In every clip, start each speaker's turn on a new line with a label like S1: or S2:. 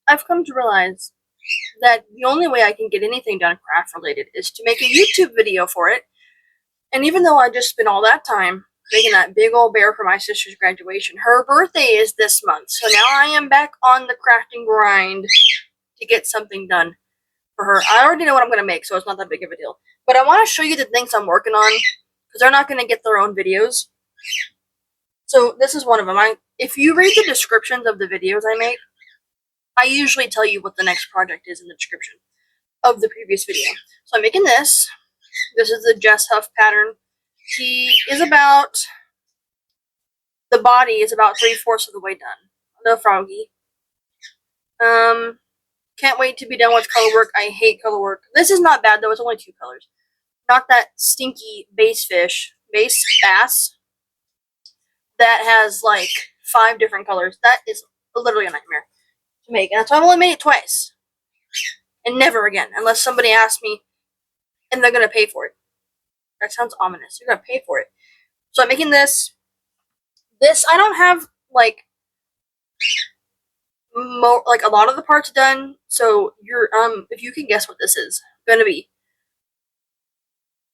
S1: I've come to realize that the only way I can get anything done craft related is to make a YouTube video for it. And even though I just spent all that time making that big old bear for my sister's graduation, her birthday is this month. So now I am back on the crafting grind to get something done for her. I already know what I'm going to make, so it's not that big of a deal. But I want to show you the things I'm working on, because they're not going to get their own videos. So this is one of them. If you read the descriptions of the videos I make, I usually tell you what the next project is in the description of the previous video. So I'm making this. This is the Jess Huff pattern. She is about, the body is about 3/4 of the way done. The froggy. Can't wait to be done with color work. I hate color work. This is not bad though, it's only 2 colors. Not that stinky base bass that has like 5 different colors. That is literally a nightmare to make. And that's why I've only made it twice. And never again, unless somebody asks me and they're gonna pay for it. That sounds ominous. You're gonna pay for it. So I'm making this. This I don't have like a lot of the parts done. So you're if you can guess what this is gonna be.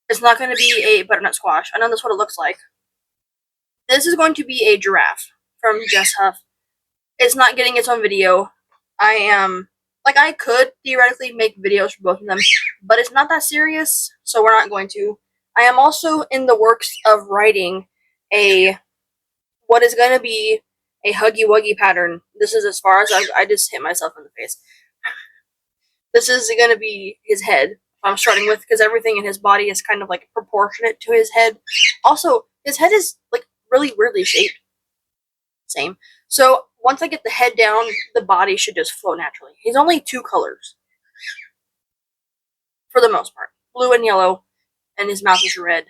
S1: It's not gonna be a butternut squash. I know that's what it looks like. This is going to be a giraffe from Jess Huff. It's not getting its own video. I could theoretically make videos for both of them, but it's not that serious, so we're not going to. I am also in the works of writing what is going to be a Huggy Wuggy pattern. This is as far as I just hit myself in the face. This is going to be his head. I'm starting with, because everything in his body is kind of like proportionate to his head. Also, his head is like really weirdly shaped. Same. So once I get the head down, the body should just flow naturally. He's only 2 colors. For the most part. Blue and yellow. And his mouth is red.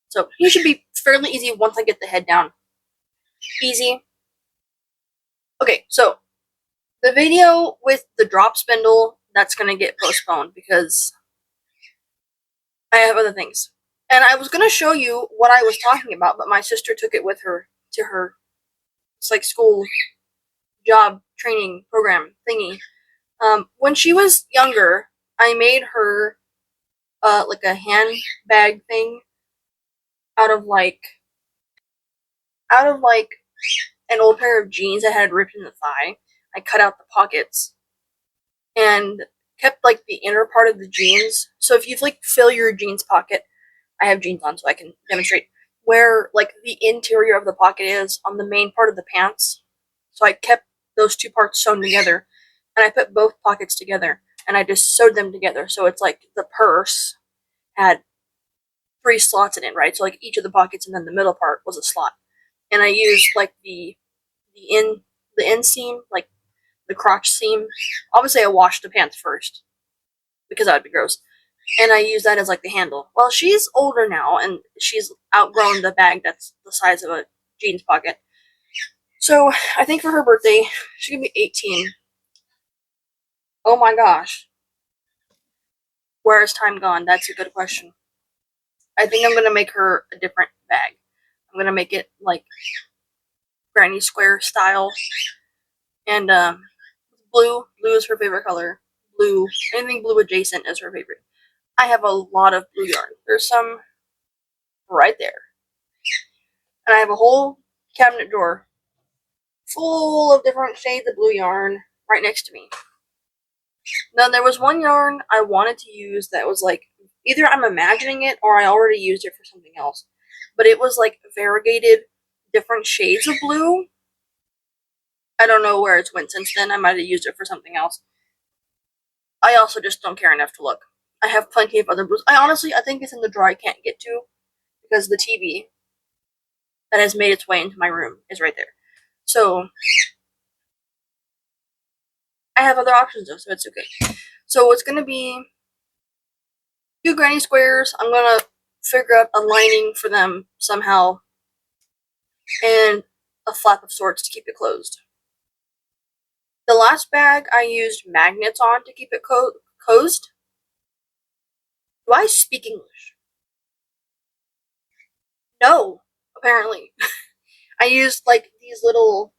S1: So he should be fairly easy once I get the head down. Easy. Okay, so the video with the drop spindle, that's going to get postponed because I have other things. And I was going to show you what I was talking about, but my sister took it with her to her, it's like school job training program thingy. When she was younger, I made her like a handbag thing out of like an old pair of jeans that had ripped in the thigh. I cut out the pockets and kept like the inner part of the jeans. So if you like fill your jeans pocket, I have jeans on so I can demonstrate where like the interior of the pocket is on the main part of the pants. So I kept those 2 parts sewn together, and I put both pockets together, and I just sewed them together. So it's like the purse had 3 slots in it, right? So like each of the pockets, and then the middle part was a slot. And I used like the inseam, like the crotch seam. Obviously, I washed the pants first because that would be gross. And I use that as like the handle. Well, she's older now, and she's outgrown the bag that's the size of a jeans pocket. So I think for her birthday, she's gonna be 18. Oh my gosh. Where has time gone? That's a good question. I think I'm gonna make her a different bag. I'm gonna make it like granny square style. And blue. Blue is her favorite color. Blue. Anything blue adjacent is her favorite. I have a lot of blue yarn. There's some right there. And I have a whole cabinet drawer full of different shades of blue yarn right next to me. Now, there was one yarn I wanted to use that was like, either I'm imagining it or I already used it for something else. But it was like variegated different shades of blue. I don't know where it's went since then. I might have used it for something else. I also just don't care enough to look. I have plenty of other blues. I think it's in the drawer I can't get to because the TV that has made its way into my room is right there. So I have other options though, so it's okay. So it's gonna be 2 granny squares. I'm gonna figure out a lining for them somehow, and a flap of sorts to keep it closed. The last bag I used magnets on to keep it closed. Do I speak English? No, apparently. I used like these little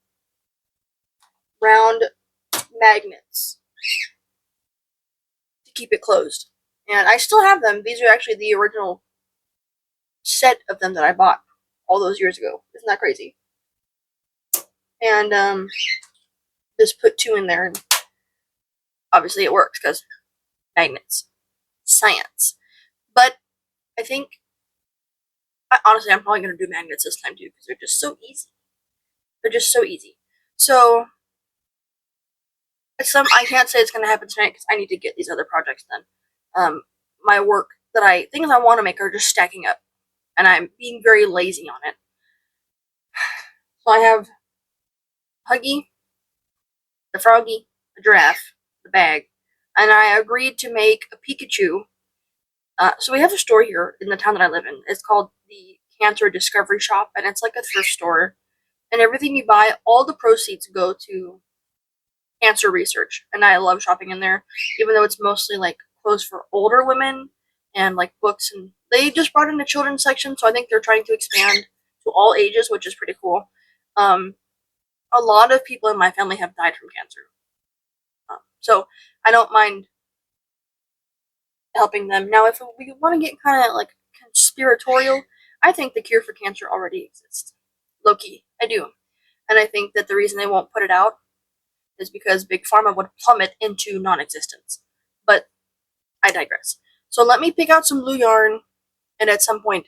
S1: round magnets to keep it closed. And I still have them. These are actually the original set of them that I bought all those years ago. Isn't that crazy? And just put 2 in there, and obviously it works because magnets. Science. But I think, honestly, I'm probably going to do magnets this time too because they're just so easy. They're just so easy. So, I can't say it's going to happen tonight because I need to get these other projects done. My work things I want to make are just stacking up, and I'm being very lazy on it. So I have Huggy, the Froggy, the Giraffe, the bag, and I agreed to make a Pikachu. So we have a store here in the town that I live in. It's called the Cancer Discovery Shop, and it's like a thrift store. And everything you buy, all the proceeds go to cancer research. And I love shopping in there, even though it's mostly like clothes for older women and like books. And they just brought in a children's section, so I think they're trying to expand to all ages, which is pretty cool. A lot of people in my family have died from cancer. So I don't mind helping them. Now, if we want to get kind of like conspiratorial, I think the cure for cancer already exists. Low-key, I do. And I think that the reason they won't put it out is because Big Pharma would plummet into non-existence. But I digress. So let me pick out some blue yarn, and at some point,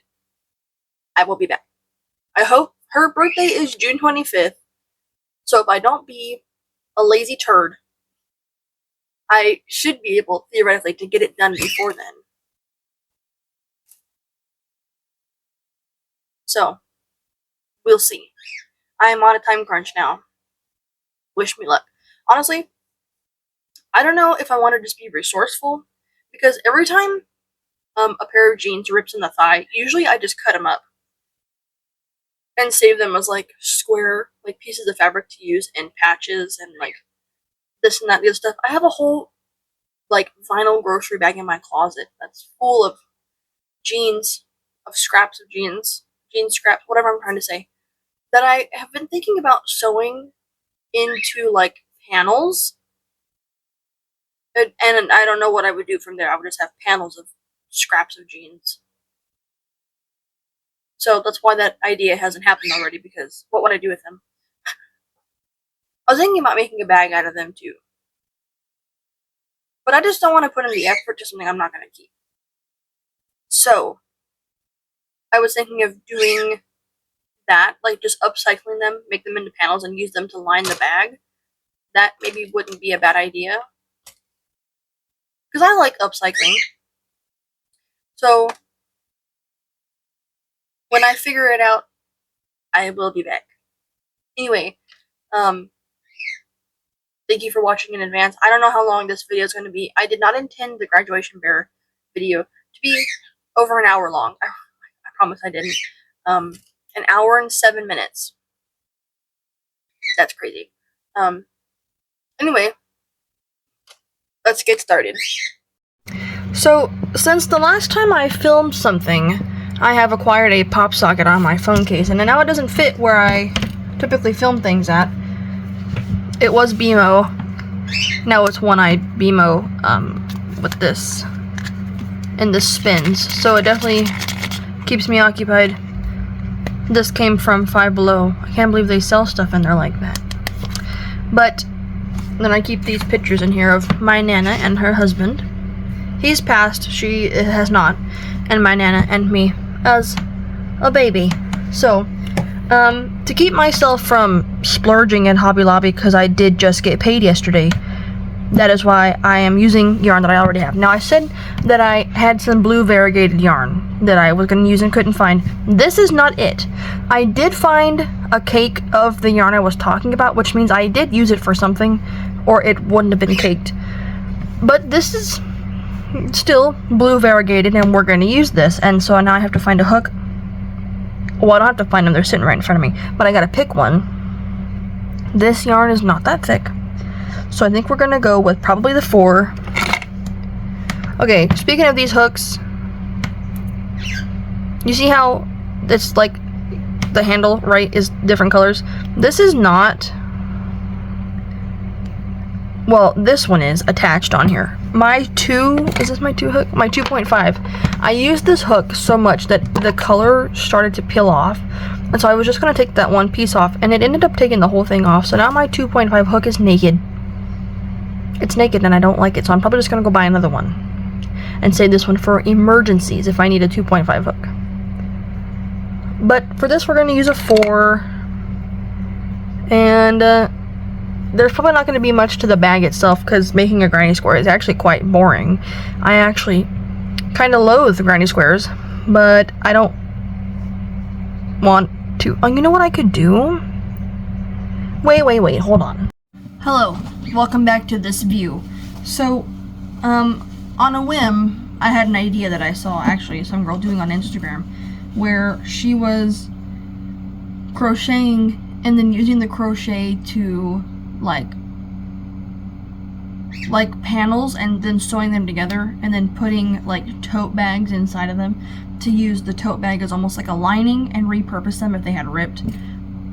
S1: I will be back. I hope her birthday is June 25th, so if I don't be a lazy turd, I should be able, theoretically, to get it done before then. So, we'll see. I am on a time crunch now. Wish me luck. Honestly, I don't know if I want to just be resourceful, because every time a pair of jeans rips in the thigh, usually I just cut them up and save them as like square like pieces of fabric to use in patches and like this and that good stuff. I have a whole like vinyl grocery bag in my closet that's full of jeans, of scraps of jeans, jean scraps, whatever I'm trying to say, that I have been thinking about sewing into like panels. And I don't know what I would do from there. I would just have panels of scraps of jeans. So that's why that idea hasn't happened already, because what would I do with them? I was thinking about making a bag out of them too. But I just don't want to put in the effort to something I'm not going to keep. So, I was thinking of doing that, like just upcycling them, make them into panels, and use them to line the bag. That maybe wouldn't be a bad idea. Because I like upcycling. So, when I figure it out, I will be back. Anyway, thank you for watching in advance. I don't know how long this video is going to be. I did not intend the graduation bear video to be over an hour long. I promise I didn't. An hour and 7 minutes. That's crazy. Anyway, let's get started. So, since the last time I filmed something, I have acquired a pop socket on my phone case, and now it doesn't fit where I typically film things at. It was BMO. Now it's one-eyed BMO, with this. And this spins, so it definitely keeps me occupied. This came from Five Below. I can't believe they sell stuff in there like that. But then I keep these pictures in here of my Nana and her husband. He's passed, she has not, and my Nana and me as a baby. So, to keep myself from splurging at Hobby Lobby, because I did just get paid yesterday, that is why I am using yarn that I already have. Now, I said that I had some blue variegated yarn that I was going to use and couldn't find. This is not it. I did find a cake of the yarn I was talking about, which means I did use it for something, or it wouldn't have been caked. But this is still blue variegated, and we're going to use this, and so now I have to find a hook. Well, I don't have to find them, they're sitting right in front of me, but I gotta pick one. This yarn is not that thick, so I think we're gonna go with probably the 4. Okay, speaking of these hooks, you see how it's like the handle, right, is different colors? This is not Well, this one is attached on here. Is this my 2 hook? My 2.5. I used this hook so much that the color started to peel off. And so I was just going to take that one piece off, and it ended up taking the whole thing off. So now my 2.5 hook is naked. It's naked and I don't like it, so I'm probably just going to go buy another one. And save this one for emergencies if I need a 2.5 hook. But for this we're going to use a 4. And there's probably not going to be much to the bag itself because making a granny square is actually quite boring. I actually kind of loathe granny squares, but I don't want to. Oh, you know what I could do? Wait, hold on. Hello, welcome back to this view. So, on a whim, I had an idea that I saw actually some girl doing on Instagram where she was crocheting and then using the crochet to like panels and then sewing them together and then putting like tote bags inside of them to use the tote bag as almost like a lining and repurpose them if they had ripped.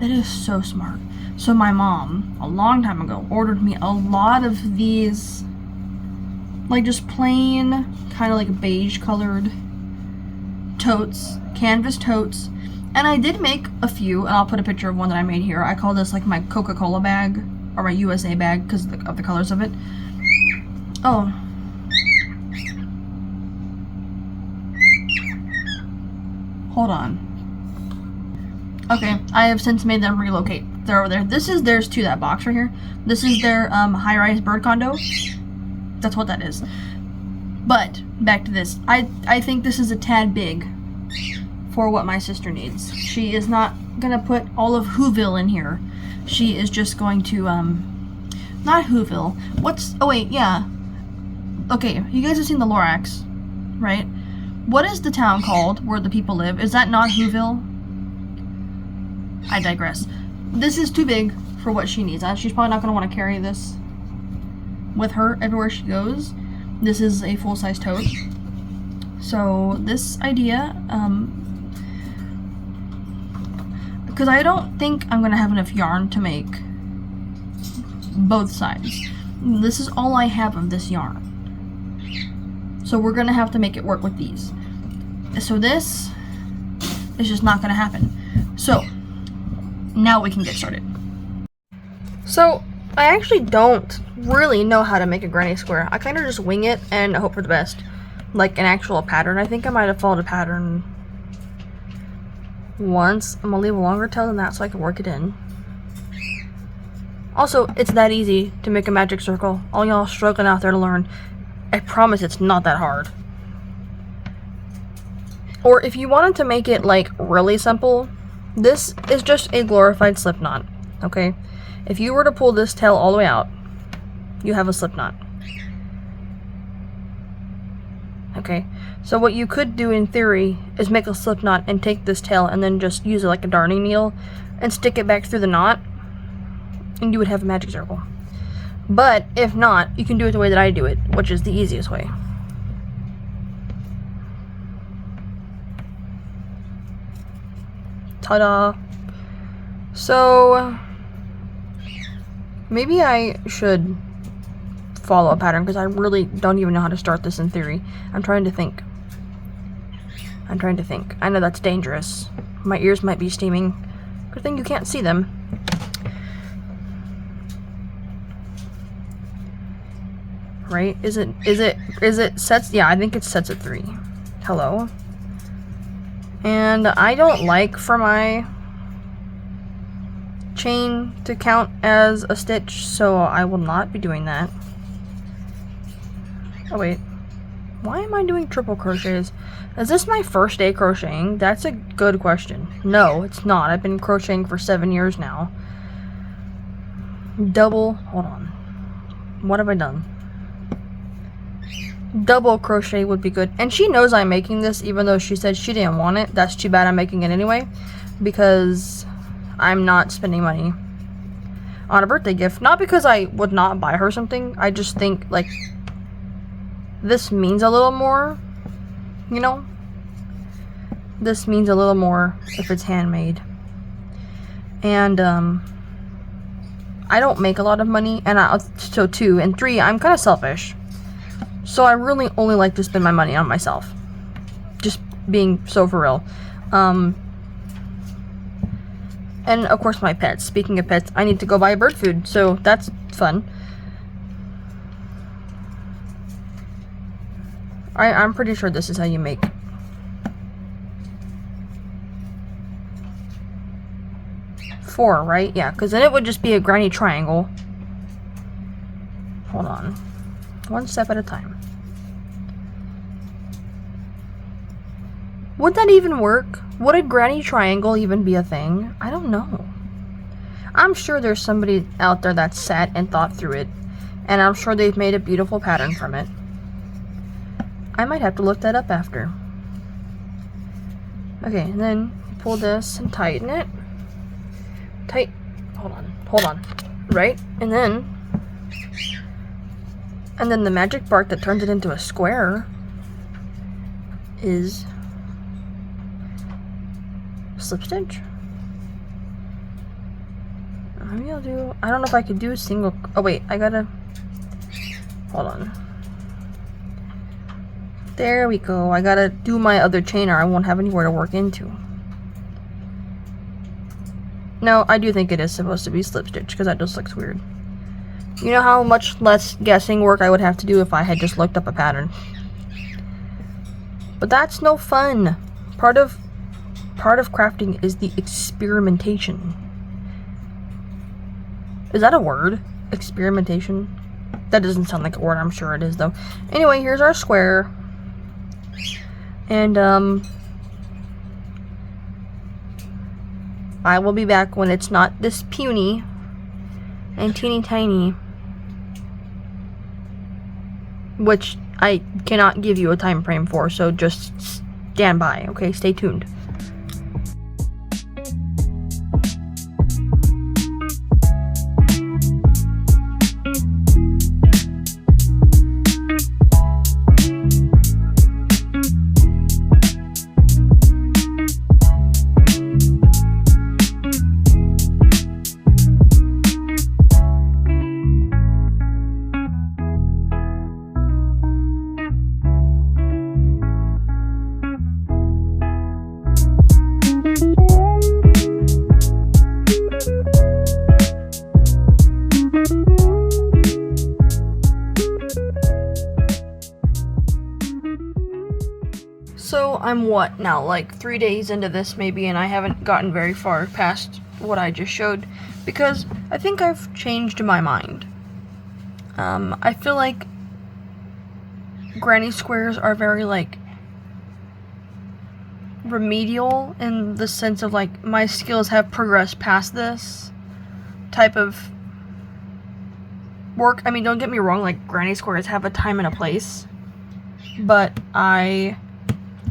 S1: That is so smart. So my mom, a long time ago, ordered me a lot of these like just plain kind of like beige colored totes, canvas totes. And I did make a few, and I'll put a picture of one that I made here. I call this like my Coca-Cola bag, or my USA bag, because of the colors of it. Oh. Hold on. Okay, I have since made them relocate. They're over there. This is theirs too, that box right here. This is their high-rise bird condo. That's what that is. But, back to this. I think this is a tad big for what my sister needs. She is not gonna put all of Whoville in here. She is just going to, not Whoville. Oh wait, yeah. Okay, you guys have seen the Lorax, right? What is the town called where the people live? Is that not Whoville? I digress. This is too big for what she needs. She's probably not gonna want to carry this with her everywhere she goes. This is a full-size tote. So this idea, because I don't think I'm going to have enough yarn to make both sides. This is all I have of this yarn. So we're going to have to make it work with these. So this is just not going to happen. So now we can get started. So I actually don't really know how to make a granny square. I kind of just wing it and hope for the best. Like an actual pattern. I think I might have followed a pattern once. I'm gonna leave a longer tail than that so I can work it in. Also, it's that easy to make a magic circle. All y'all struggling out there to learn, I promise it's not that hard. Or if you wanted to make it like really simple, this is just a glorified slip knot. Okay? If you were to pull this tail all the way out, you have a slip knot. Okay, so what you could do in theory is make a slip knot and take this tail and then just use it like a darning needle and stick it back through the knot and you would have a magic circle. But if not, you can do it the way that I do it, which is the easiest way. Ta-da! So maybe I should follow a pattern because I really don't even know how to start this in theory. I'm trying to think. I know that's dangerous. My ears might be steaming. Good thing you can't see them. Right? Is it sets? Yeah, I think it sets at 3. Hello. And I don't like for my chain to count as a stitch, so I will not be doing that. Oh wait, why am I doing triple crochets? Is this my first day crocheting? That's a good question. No, it's not. I've been crocheting for 7 years now. Hold on. What have I done? Double crochet would be good. And she knows I'm making this, even though she said she didn't want it. That's too bad I'm making it anyway, because I'm not spending money on a birthday gift. Not because I would not buy her something. I just think, like, this means a little more, you know? This means a little more if it's handmade. And,
S2: I don't make a lot of money, and so 2, and 3, I'm kind of selfish. So I really only like to spend my money on myself. Just being so for real. And of course my pets. Speaking of pets, I need to go buy bird food, so that's fun. I'm pretty sure this is how you make. Four, right? Yeah, because then it would just be a granny triangle. Hold on. One step at a time. Would that even work? Would a granny triangle even be a thing? I don't know. I'm sure there's somebody out there that sat and thought through it, and I'm sure they've made a beautiful pattern from it. I might have to look that up after. Okay, and then pull this and tighten it. Hold on. Right? And then the magic bark that turns it into a square is slip stitch. Maybe I'll do, I don't know if I could do a single, oh wait, I gotta, hold on. There we go. I gotta do my other chain or I won't have anywhere to work into. No, I do think it is supposed to be slip stitch because that just looks weird. You know how much less guessing work I would have to do if I had just looked up a pattern. But that's no fun. Part of crafting is the experimentation. Is that a word? Experimentation? That doesn't sound like a word. I'm sure it is though. Anyway, here's our square. And I will be back when it's not this puny and teeny tiny, which I cannot give you a time frame for, so just stand by, okay? Stay tuned. So I'm what now, like 3 days into this maybe, and I haven't gotten very far past what I just showed because I think I've changed my mind. I feel like granny squares are very like remedial in the sense of like my skills have progressed past this type of work. I mean, don't get me wrong, like granny squares have a time and a place, but I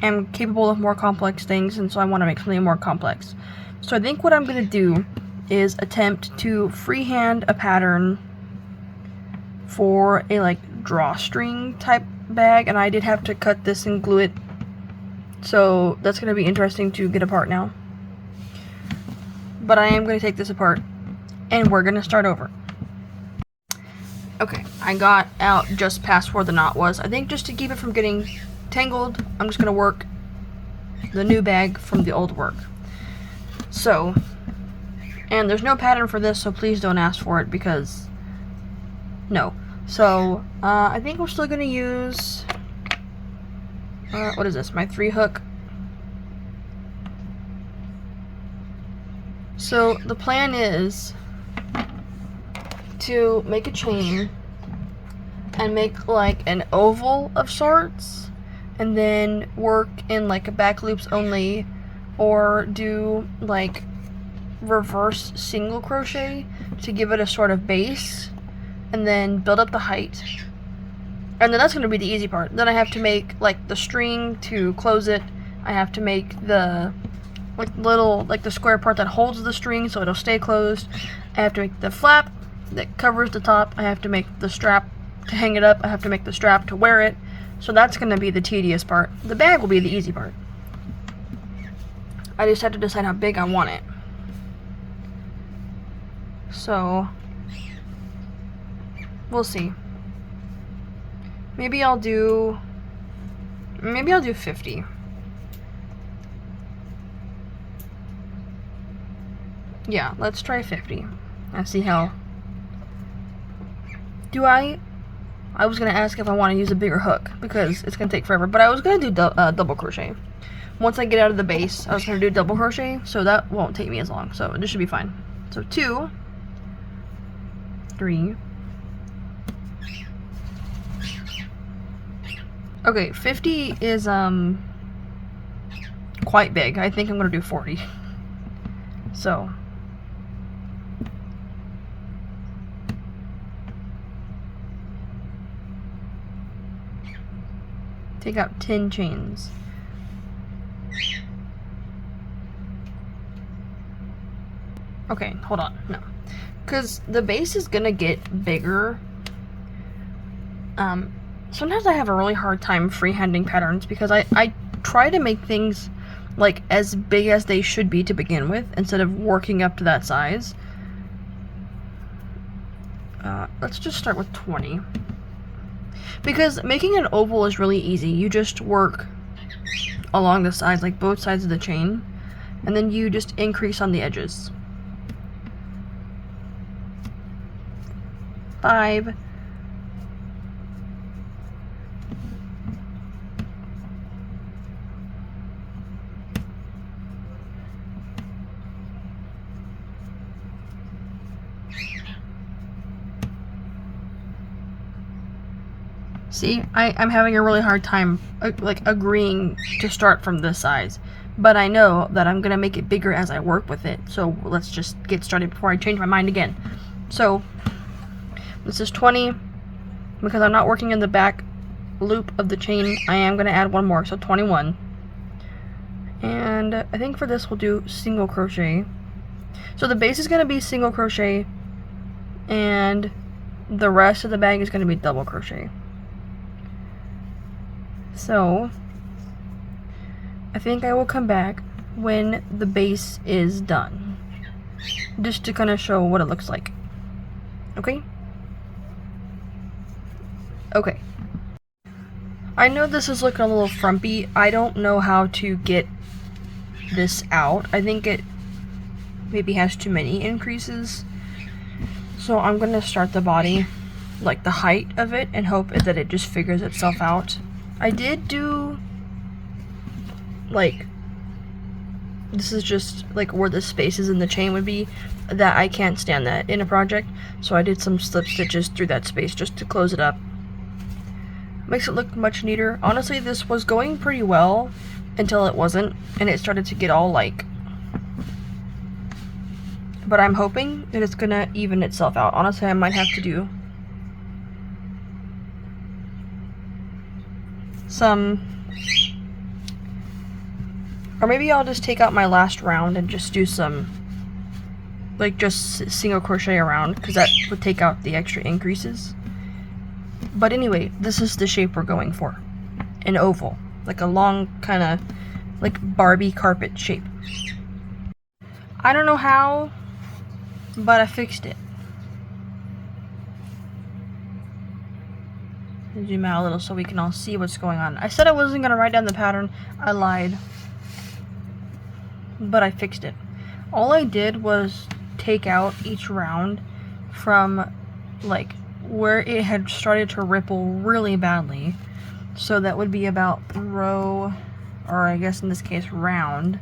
S2: am capable of more complex things, and so I want to make something more complex. So I think what I'm going to do is attempt to freehand a pattern for a like drawstring type bag, and I did have to cut this and glue it, so that's going to be interesting to get apart now. But I am going to take this apart and we're going to start over. Okay, I got out just past where the knot was. I think just to keep it from getting tangled, I'm just going to work the new bag from the old work. So, and there's no pattern for this, so please don't ask for it because no. So, I think we're still going to use, what is this, my 3 hook. So, the plan is to make a chain and make like an oval of sorts, and then work in like a back loops only, or do like reverse single crochet to give it a sort of base, and then build up the height. And then that's going to be the easy part. Then I have to make like the string to close it. I have to make the like little, like the square part that holds the string so it'll stay closed. I have to make the flap that covers the top. I have to make the strap to hang it up. I have to make the strap to wear it. So that's going to be the tedious part. The bag will be the easy part. I just have to decide how big I want it. So We'll see. Maybe I'll do 50. Yeah, let's try 50 and see how. I was gonna ask if I want to use a bigger hook because it's gonna take forever, but I was gonna do double crochet. Once I get out of the base, I was gonna do double crochet, so that won't take me as long, so this should be fine. So 2, 3. Okay, 50 is quite big. I think I'm gonna do 40. So take out 10 chains. Okay, hold on. No. Because the base is gonna get bigger. Sometimes I have a really hard time freehanding patterns because I try to make things like as big as they should be to begin with instead of working up to that size. Let's just start with 20. Because making an oval is really easy. You just work along the sides, like both sides of the chain, and then you just increase on the edges. 5. See, I'm having a really hard time like agreeing to start from this size, but I know that I'm gonna make it bigger as I work with it, so let's just get started before I change my mind again. So this is 20. Because I'm not working in the back loop of the chain, I am gonna add one more, so 21. And I think for this we'll do single crochet. So the base is gonna be single crochet, and the rest of the bag is gonna be double crochet. So I think I will come back when the base is done, just to kind of show what it looks like. Okay? Okay. I know this is looking a little frumpy. I don't know how to get this out. I think it maybe has too many increases. So I'm gonna start the body, like the height of it, and hope that it just figures itself out. I did do, like, this is just like where the spaces in the chain would be, that I can't stand that in a project, so I did some slip stitches through that space just to close it up. Makes it look much neater. Honestly, this was going pretty well until it wasn't, and it started to get all like, but I'm hoping that it's gonna even itself out. Honestly, I might have to do some, or maybe I'll just take out my last round and just do some, like, just single crochet around, because that would take out the extra increases. But anyway, this is the shape we're going for. An oval, like a long kind of like Barbie carpet shape. I don't know how, but I fixed it. Zoom out a little so we can all see what's going on. I said I wasn't going to write down the pattern. I lied. But I fixed it. All I did was take out each round from like where it had started to ripple really badly. So that would be about row, or I guess in this case round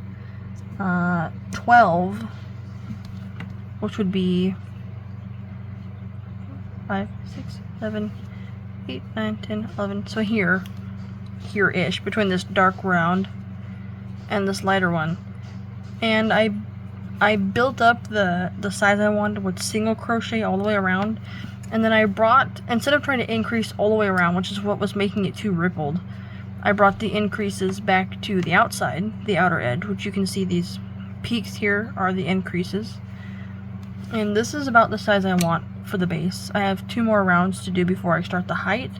S2: 12, which would be 5, 6, 7, 8, 9, 10, 11. So here-ish, between this dark round and this lighter one. And I built up the size I wanted with single crochet all the way around. And then I brought, instead of trying to increase all the way around, which is what was making it too rippled, I brought the increases back to the outside, the outer edge, which you can see these peaks here are the increases. And this is about the size I want for the base. I have 2 more rounds to do before I start the height.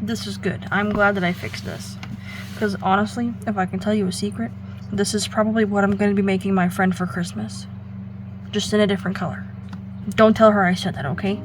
S2: This is good. I'm glad that I fixed this. Because honestly, if I can tell you a secret, this is probably what I'm going to be making my friend for Christmas. Just in a different color. Don't tell her I said that, okay?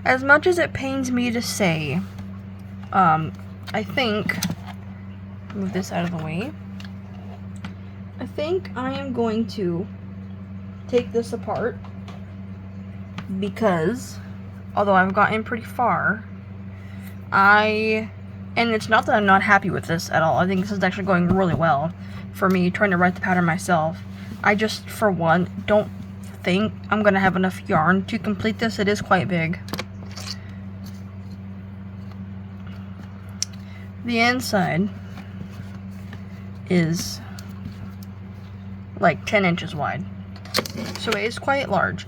S2: As much as it pains me to say, I think, move this out of the way, I think I am going to take this apart because, although I've gotten pretty far, and it's not that I'm not happy with this at all, I think this is actually going really well for me trying to write the pattern myself. I just, for one, don't think I'm going to have enough yarn to complete this. It is quite big. The inside is like 10 inches wide, so it is quite large,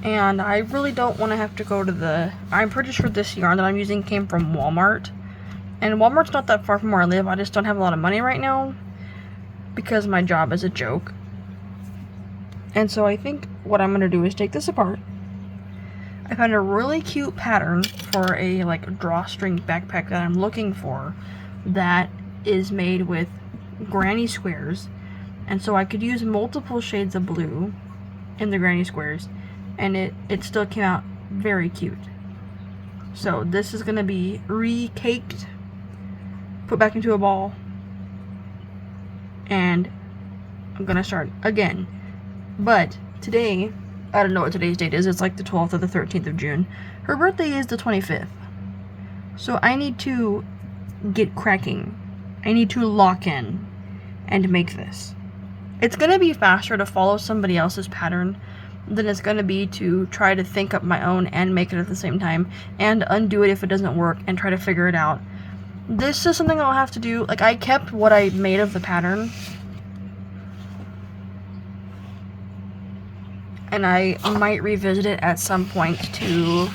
S2: and I really don't want to have to go to I'm pretty sure this yarn that I'm using came from Walmart, and Walmart's not that far from where I live. I just don't have a lot of money right now because my job is a joke. And so I think what I'm going to do is take this apart. I found a really cute pattern for a drawstring backpack that I'm looking for that is made with granny squares, and so I could use multiple shades of blue in the granny squares, and it still came out very cute. So this is going to be re-caked, put back into a ball, and I'm going to start again. But today, I don't know what today's date is. It's like the 12th or the 13th of June. Her birthday is the 25th. So I need to get cracking. I need to lock in and make this. It's going to be faster to follow somebody else's pattern than it's going to be to try to think up my own and make it at the same time and undo it if it doesn't work and try to figure it out. This is something I'll have to do. Like, I kept what I made of the pattern, and I might revisit it at some point to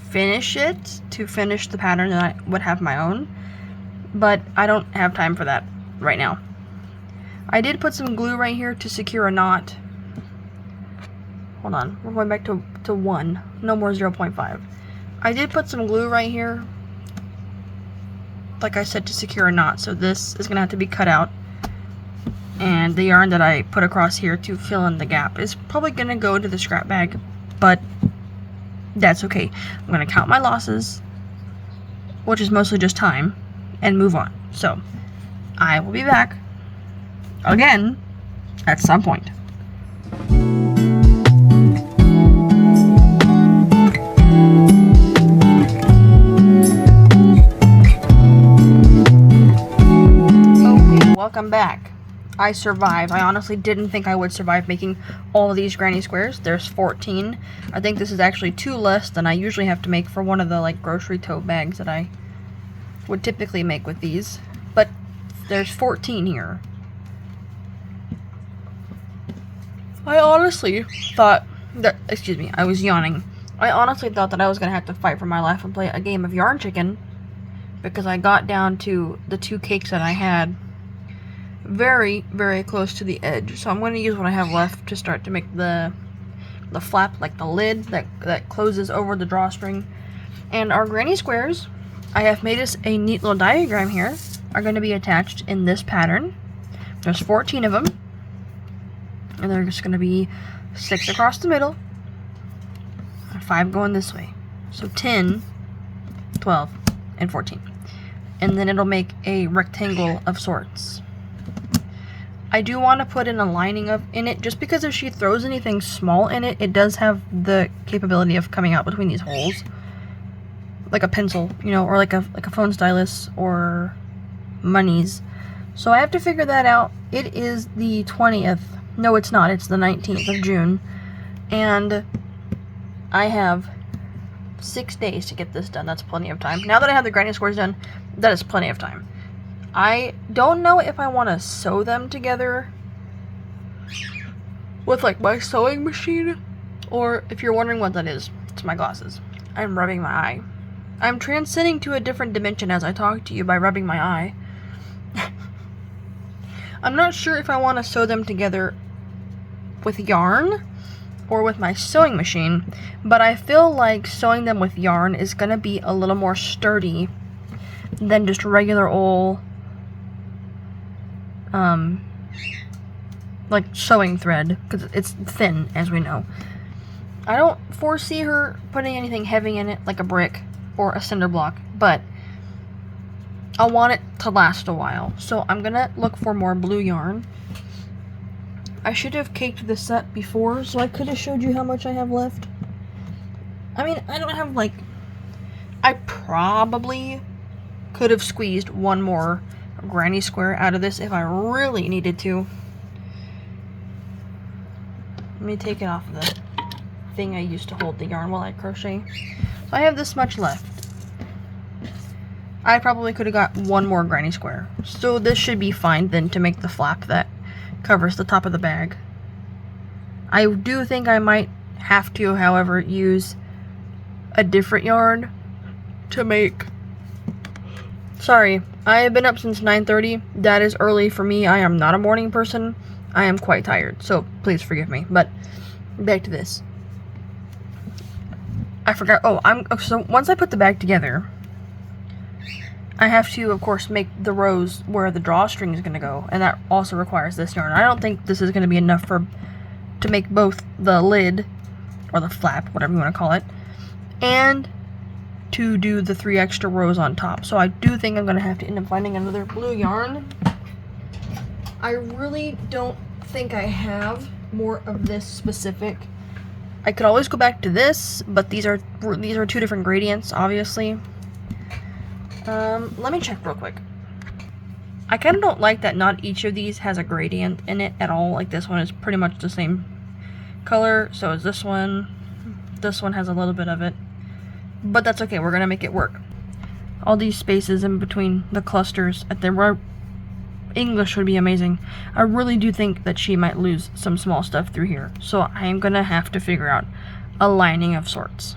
S2: finish the pattern, and I would have my own, but I don't have time for that right now. I did put some glue right here to secure a knot hold on. We're going back to 1. No more 0.5. I did put some glue right here, like I said, to secure a knot. So this is going to have to be cut out. And the yarn that I put across here to fill in the gap is probably going to go into the scrap bag. But that's okay. I'm going to count my losses, which is mostly just time, and move on. So I will be back again at some point. Okay, welcome back. I survived. I honestly didn't think I would survive making all of these granny squares. There's 14. I think this is actually 2 less than I usually have to make for one of the like grocery tote bags that I would typically make with these. But there's 14 here. I honestly thought that, excuse me, I was yawning. I honestly thought that I was going to have to fight for my life and play a game of yarn chicken, because I got down to the 2 cakes that I had very, very close to the edge. So I'm going to use what I have left to start to make the flap, like the lid that closes over the drawstring. And our granny squares, I have made us a neat little diagram here, are going to be attached in this pattern. There's 14 of them. And they're just going to be 6 across the middle, and 5 going this way. So 10, 12, and 14. And then it'll make a rectangle of sorts. I do want to put in a lining in it, just because if she throws anything small in it, it does have the capability of coming out between these holes. Like a pencil, you know, or like a phone stylus, or monies. So I have to figure that out. It is the 20th. No, it's not. It's the 19th of June. And I have 6 days to get this done. That's plenty of time. Now that I have the granny squares done, that is plenty of time. I don't know if I want to sew them together with like my sewing machine, or if you're wondering what that is, it's my glasses. I'm rubbing my eye. I'm transcending to a different dimension as I talk to you by rubbing my eye. I'm not sure if I want to sew them together with yarn or with my sewing machine, but I feel like sewing them with yarn is going to be a little more sturdy than just regular old like sewing thread, because it's thin, as we know. I don't foresee her putting anything heavy in it like a brick or a cinder block, but I want it to last a while, so I'm gonna look for more blue yarn. I should have caked this up before, so I could have showed you how much I have left. I mean, I don't have like... I probably could have squeezed one more granny square out of this if I really needed to. Let me take it off the thing I used to hold the yarn while I crochet. So I have this much left. I probably could have got one more granny square. So this should be fine then to make the flap that covers the top of the bag. I do think I might have to, however, use a different yarn to make... Sorry, I have been up since 9:30. That is early for me. I am not a morning person. I am quite tired, so please forgive me. But back to this. I forgot. So once I put the bag together, I have to, of course, make the rows where the drawstring is going to go, and that also requires this yarn. I don't think this is going to be enough to make both the lid, or the flap, whatever you want to call it, and to do the 3 extra rows on top. So I do think I'm going to have to end up finding another blue yarn. I really don't think I have more of this specific. I could always go back to this, but these are 2 different gradients, obviously. Let me check real quick. I kind of don't like that not each of these has a gradient in it at all. Like this one is pretty much the same color, so is this one. This one has a little bit of it. But that's okay, we're gonna make it work. All these spaces in between the clusters at the English would be amazing. I really do think that she might lose some small stuff through here. So I am gonna have to figure out a lining of sorts.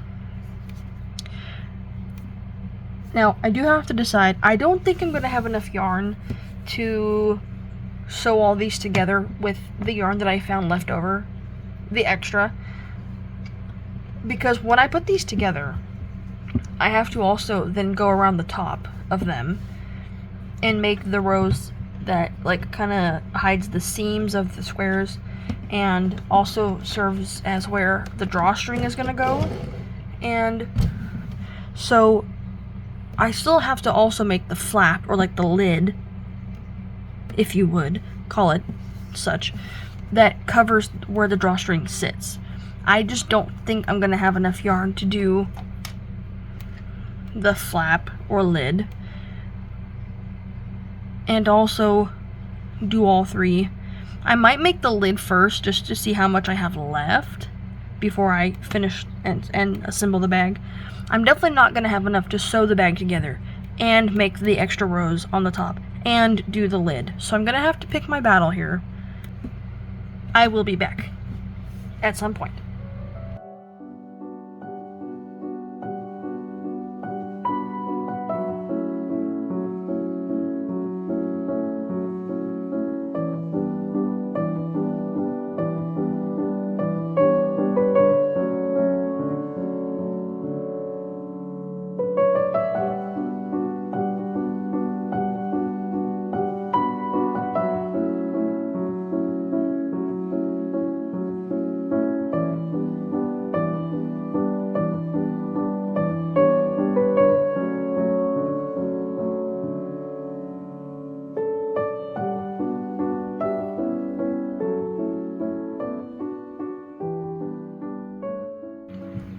S2: Now, I do have to decide. I don't think I'm going to have enough yarn to sew all these together with the yarn that I found left over, the extra. because when I put these together, I have to also then go around the top of them and make the rows that like kind of hides the seams of the squares and also serves as where the drawstring is going to go. And so I still have to also make the flap, or like the lid, if you would call it such, that covers where the drawstring sits. I just don't think I'm going to have enough yarn to do the flap or lid and also do all three. I might make the lid first just to see how much I have left before I finish and assemble the bag. I'm definitely not going to have enough to sew the bag together and make the extra rows on the top and do the lid. So I'm going to have to pick my battle here. I will be back at some point.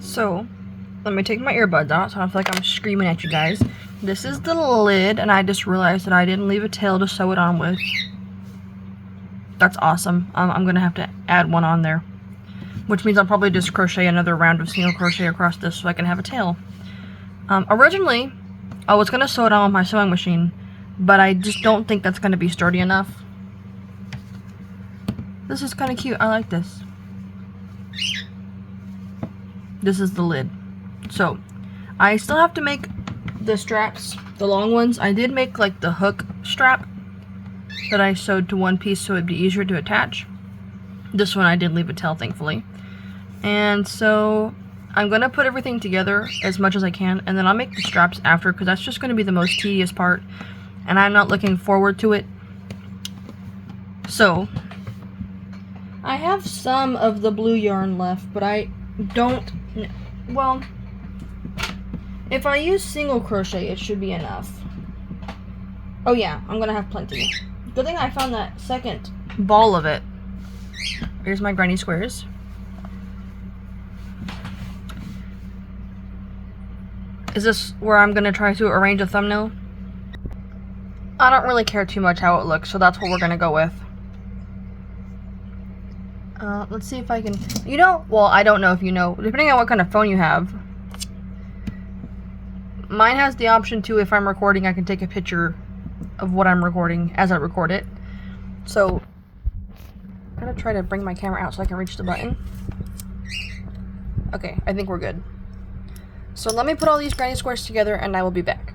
S2: So, let me take my earbuds out so I don't feel like I'm screaming at you guys. This is the lid, and I just realized that I didn't leave a tail to sew it on with. That's awesome. I'm going to have to add one on there, which means I'll probably just crochet another round of single crochet across this so I can have a tail. Originally, I was going to sew it on with my sewing machine, but I just don't think that's going to be sturdy enough. This is kind of cute. I like this. This is the lid. So, I still have to make the straps, the long ones. I did make like the hook strap that I sewed to one piece so it'd be easier to attach. This one I did leave a tail, thankfully. And so, I'm going to put everything together as much as I can, and then I'll make the straps after, because that's just going to be the most tedious part, and I'm not looking forward to it. So, I have some of the blue yarn left, but I don't, well, if I use single crochet, it should be enough. Oh yeah, I'm gonna have plenty. Good thing I found that second ball of it. Here's my granny squares. Is this where I'm gonna try to arrange a thumbnail? I don't really care too much how it looks, so that's what we're gonna go with. Let's see if I can, well, I don't know if you know, depending on what kind of phone you have. Mine has the option to, if I'm recording, I can take a picture of what I'm recording as I record it. So, I'm gonna try to bring my camera out so I can reach the button. Okay, I think we're good. So let me put all these granny squares together and I will be back.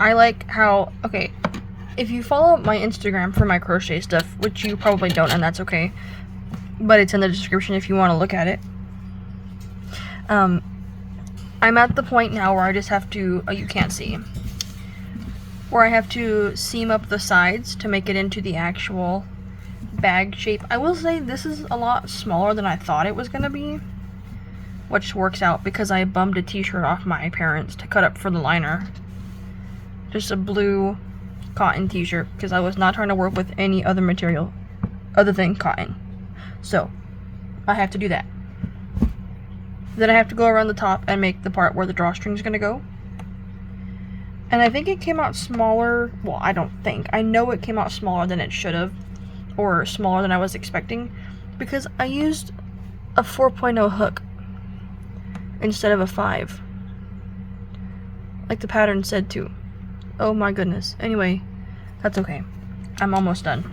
S2: I like how, okay, if you follow my Instagram for my crochet stuff, which you probably don't, and that's okay, but it's in the description if you want to look at it. I'm at the point now where I just have to, oh, you can't see, where I have to seam up the sides to make it into the actual bag shape. I will say this is a lot smaller than I thought it was going to be, which works out because I bummed a t-shirt off my parents to cut up for the liner. Just a blue cotton t-shirt because I was not trying to work with any other material other than cotton. So, I have to do that. Then I have to go around the top and make the part where the drawstring is going to go. And I think it came out smaller. Well, I don't think. I know it came out smaller than it should have. Or smaller than I was expecting. Because I used a 4.0 hook instead of a 5. like the pattern said to. Oh my goodness. Anyway, that's okay. I'm almost done.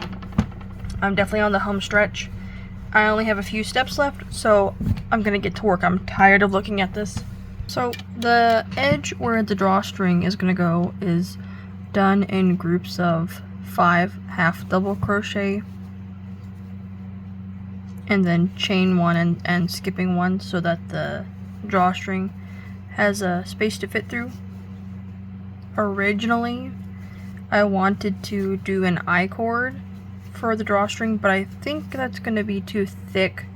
S2: I'm definitely on the home stretch. I only have a few steps left, so I'm gonna get to work. I'm tired of looking at this. So the edge where the drawstring is gonna go is done in groups of 5 half double crochet, and then chain 1 and skipping 1 so that the drawstring has a space to fit through. Originally, I wanted to do an I-cord for the drawstring, but I think that's going to be too thick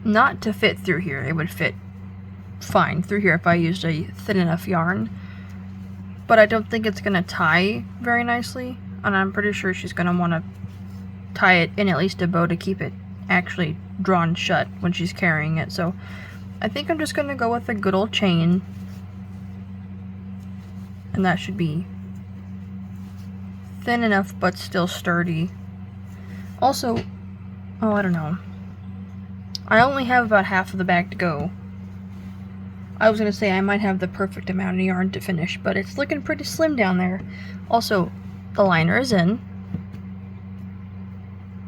S2: not to fit through here. It would fit fine through here if I used a thin enough yarn, but I don't think it's going to tie very nicely, and I'm pretty sure she's going to want to tie it in at least a bow to keep it actually drawn shut when she's carrying it. So I think I'm just going to go with a good old chain, and that should be thin enough but still sturdy. Also, oh, I don't know, I only have about half of the bag to go. I was going to say I might have the perfect amount of yarn to finish, but it's looking pretty slim down there. Also, the liner is in.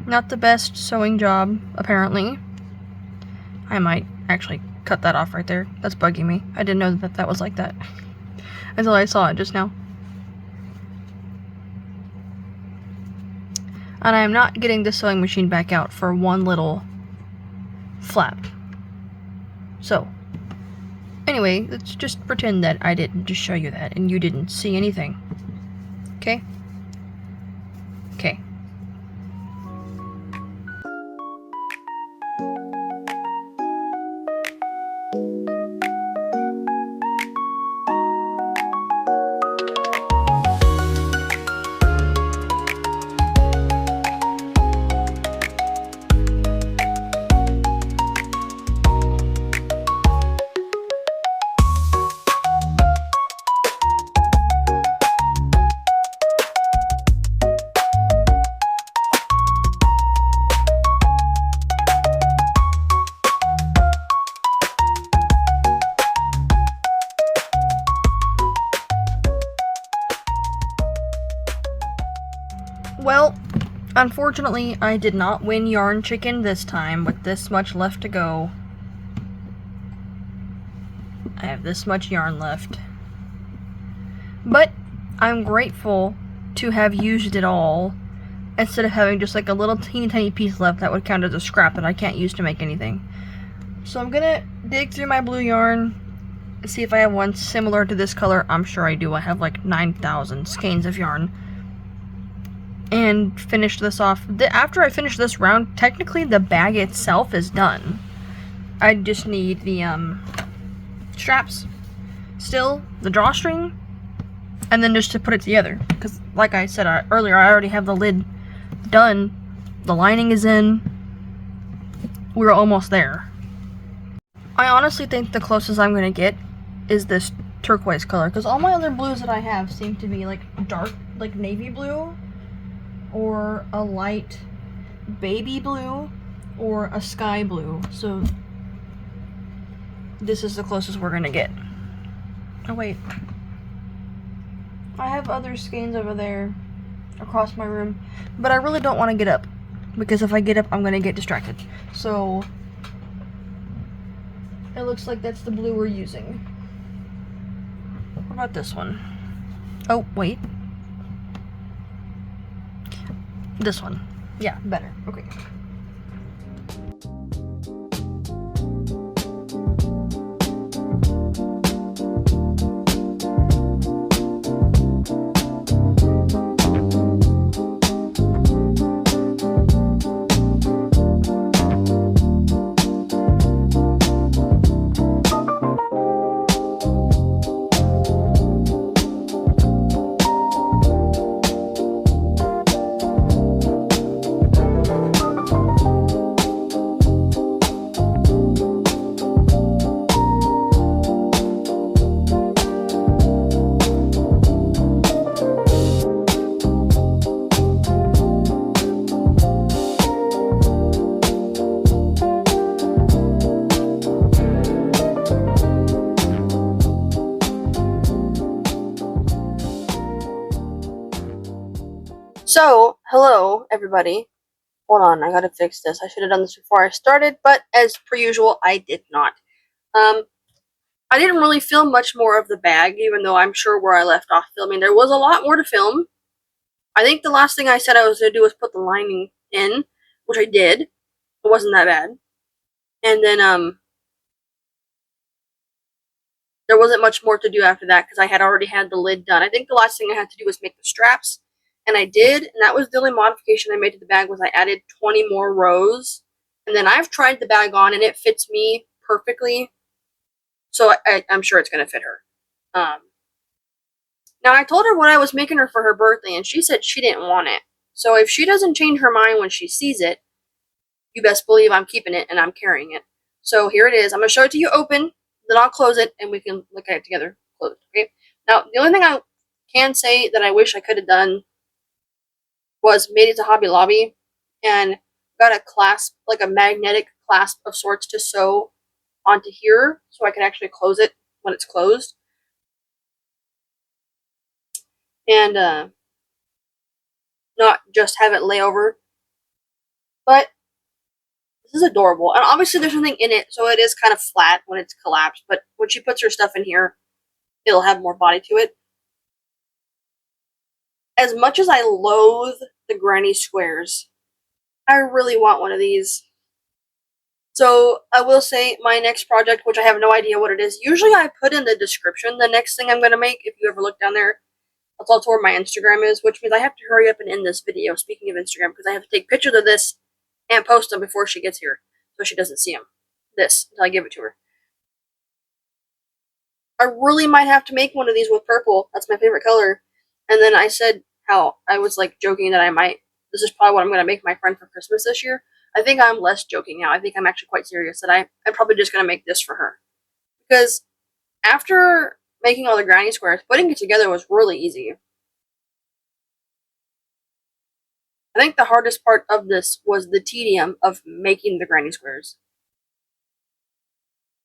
S2: Not the best sewing job, apparently. I might actually cut that off right there. That's bugging me. I didn't know that that was like that until I saw it just now. And I am not getting the sewing machine back out for one little flap. So, anyway, let's just pretend that I didn't just show you that and you didn't see anything. Okay? Okay. Well, unfortunately, I did not win Yarn Chicken this time with this much left to go. I have this much yarn left. But I'm grateful to have used it all instead of having just like a little teeny tiny piece left that would count as a scrap that I can't use to make anything. So I'm gonna dig through my blue yarn, see if I have one similar to this color. I'm sure I do. I have like 9,000 skeins of yarn. And finish this off. After I finish this round, technically the bag itself is done. I just need the straps, still the drawstring, and then just to put it together. Because like I said earlier, I already have the lid done. The lining is in. We're almost there. I honestly think the closest I'm going to get is this turquoise color. Because all my other blues that I have seem to be like dark, like navy blue, or a light baby blue, or a sky blue. So this is the closest we're gonna get. Oh wait, I have other skeins over there across my room, but I really don't want to get up, because if I get up I'm gonna get distracted. So it looks like that's the blue we're using. What about this one? Oh wait, this one. Yeah, better. Okay.
S1: Hello, everybody. Hold on, I gotta fix this. I should have done this before I started, but as per usual, I did not. Um, I didn't really film much more of the bag, even though I'm sure where I left off filming, there was a lot more to film. I think the last thing I said I was gonna do was put the lining in, which I did. It wasn't that bad. And then, there wasn't much more to do after that because I had already had the lid done. I think the last thing I had to do was make the straps, and I did, and that was the only modification I made to the bag was I added 20 more rows. And then I've tried the bag on, and it fits me perfectly, so I'm sure it's going to fit her. Now, I told her what I was making her for her birthday, and she said she didn't want it. So if she doesn't change her mind when she sees it, you best believe I'm keeping it and I'm carrying it. So here it is. I'm going to show it to you open, then I'll close it, and we can look at it together. Closed, okay? Now, the only thing I can say that I wish I could have done was made it to Hobby Lobby and got a clasp, like a magnetic clasp of sorts to sew onto here so I can actually close it when it's closed. And not just have it lay over. But this is adorable. And obviously there's nothing in it, so it is kind of flat when it's collapsed. But when she puts her stuff in here, it'll have more body to it. As much as I loathe the granny squares, I really want one of these. So I will say my next project, which I have no idea what it is, usually I put in the description the next thing I'm going to make. If you ever look down there, I'll tell where my Instagram is, which means I have to hurry up and end this video, speaking of Instagram, because I have to take pictures of this and post them before she gets here, so she doesn't see them. This, until I give it to her. I really might have to make one of these with purple. That's my favorite color. And then I said how I was like joking that I might. This is probably what I'm going to make my friend for Christmas this year. I think I'm less joking now. I think I'm actually quite serious that I'm probably just going to make this for her. Because after making all the granny squares, putting it together was really easy. I think the hardest part of this was the tedium of making the granny squares.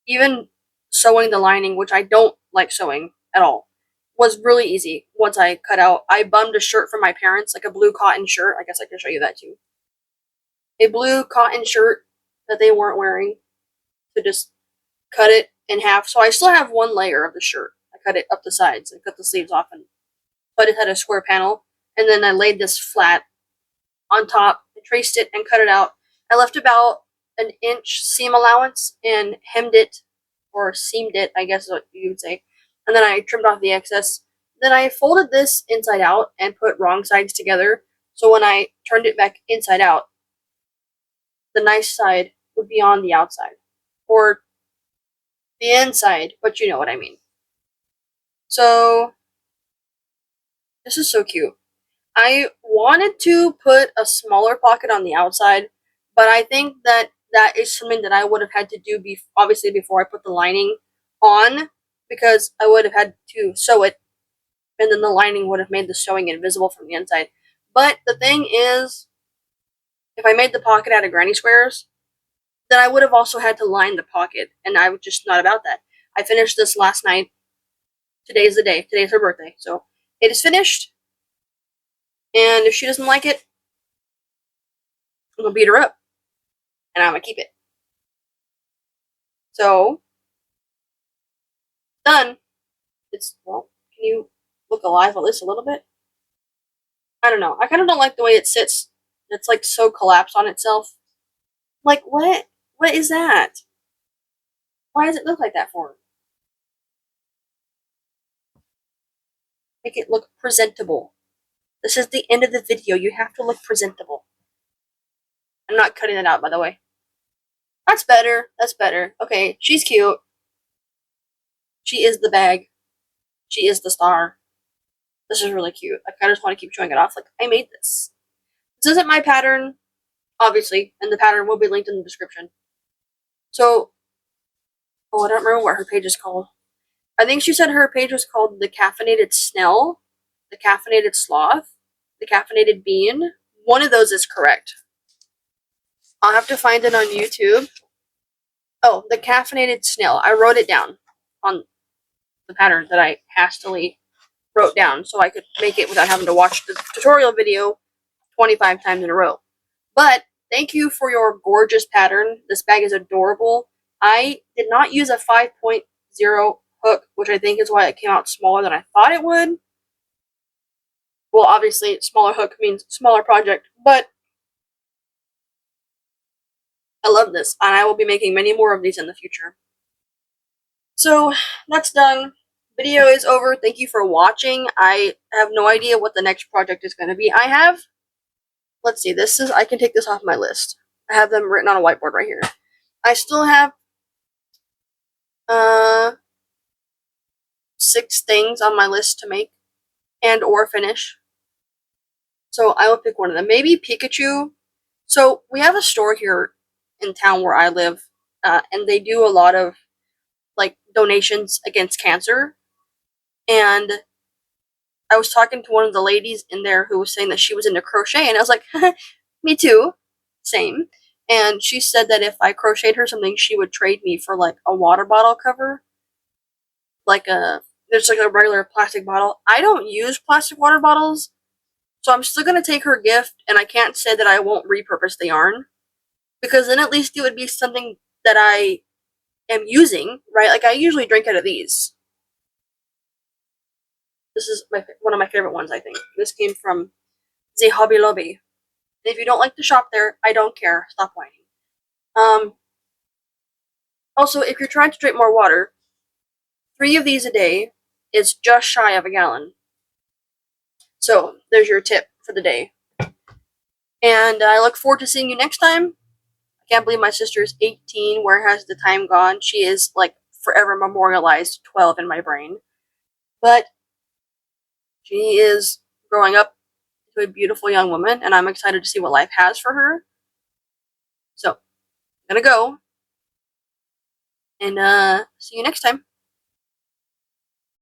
S1: Even sewing the lining, which I don't like sewing at all, was really easy once I cut out. I bummed a shirt from my parents, like a blue cotton shirt. I guess I can show you that too. A blue cotton shirt that they weren't wearing, to just cut it in half. So I still have one layer of the shirt. I cut it up the sides and cut the sleeves off, and but it had a square panel. And then I laid this flat on top, and traced it and cut it out. I left about an inch seam allowance and hemmed it, or seamed it, I guess is what you would say. And then I trimmed off the excess. Then I folded this inside out and put wrong sides together. So when I turned it back inside out, the nice side would be on the outside. Or the inside, but you know what I mean. So, this is so cute. I wanted to put a smaller pocket on the outside, but I think that is something that I would have had to do obviously before I put the lining on, because I would have had to sew it, and then the lining would have made the sewing invisible from the inside. But the thing is, if I made the pocket out of granny squares, then I would have also had to line the pocket, and I was just not about that. I finished this last night. Today's the day. Today's her birthday, so it is finished. And if she doesn't like it, I'm gonna beat her up, and I'm gonna keep it. So, done. Well, can you look alive at this a little bit? I don't know. I kind of don't like the way it sits. It's like so collapsed on itself. Like, what? What is that? Why does it look like that for? Make it look presentable. This is the end of the video. You have to look presentable. I'm not cutting it out, by the way. That's better. That's better. Okay, she's cute. She is the bag. She is the star. This is really cute. I kind of just want to keep showing it off. Like, I made this. This isn't my pattern, obviously, and the pattern will be linked in the description. So, oh, I don't remember what her page is called. I think she said her page was called The Caffeinated Snell, The Caffeinated Sloth, The Caffeinated Bean. One of those is correct. I'll have to find it on YouTube. Oh, The Caffeinated Snail. I wrote it down on the pattern that I hastily wrote down so I could make it without having to watch the tutorial video 25 times in a row. But thank you for your gorgeous pattern. This bag is adorable. I did not use a 5.0 hook, which I think is why it came out smaller than I thought it would. Well, obviously, smaller hook means smaller project, but I love this, and I will be making many more of these in the future. So, that's done. Video is over. Thank you for watching. I have no idea what the next project is going to be. Let's see, I can take this off my list. I have them written on a whiteboard right here. I still have 6 things on my list to make and or finish. So I will pick one of them. Maybe Pikachu. So we have a store here in town where I live, and they do a lot of like donations against cancer. And I was talking to one of the ladies in there who was saying that she was into crochet, and I was like, me too, same. And she said that if I crocheted her something, she would trade me for like a water bottle cover, there's like a regular plastic bottle. I don't use plastic water bottles, so I'm still gonna take her gift, and I can't say that I won't repurpose the yarn, because then at least it would be something that I am using, right? Like I usually drink out of these. This is one of my favorite ones, I think. This came from the Hobby Lobby. If you don't like to shop there, I don't care. Stop whining. Also, if you're trying to drink more water, 3 of these a day is just shy of a gallon. So, there's your tip for the day. And I look forward to seeing you next time. I can't believe my sister is 18. Where has the time gone? She is, like, forever memorialized 12 in my brain. But she is growing up to a beautiful young woman, and I'm excited to see what life has for her. So, I'm gonna go. And, see you next time.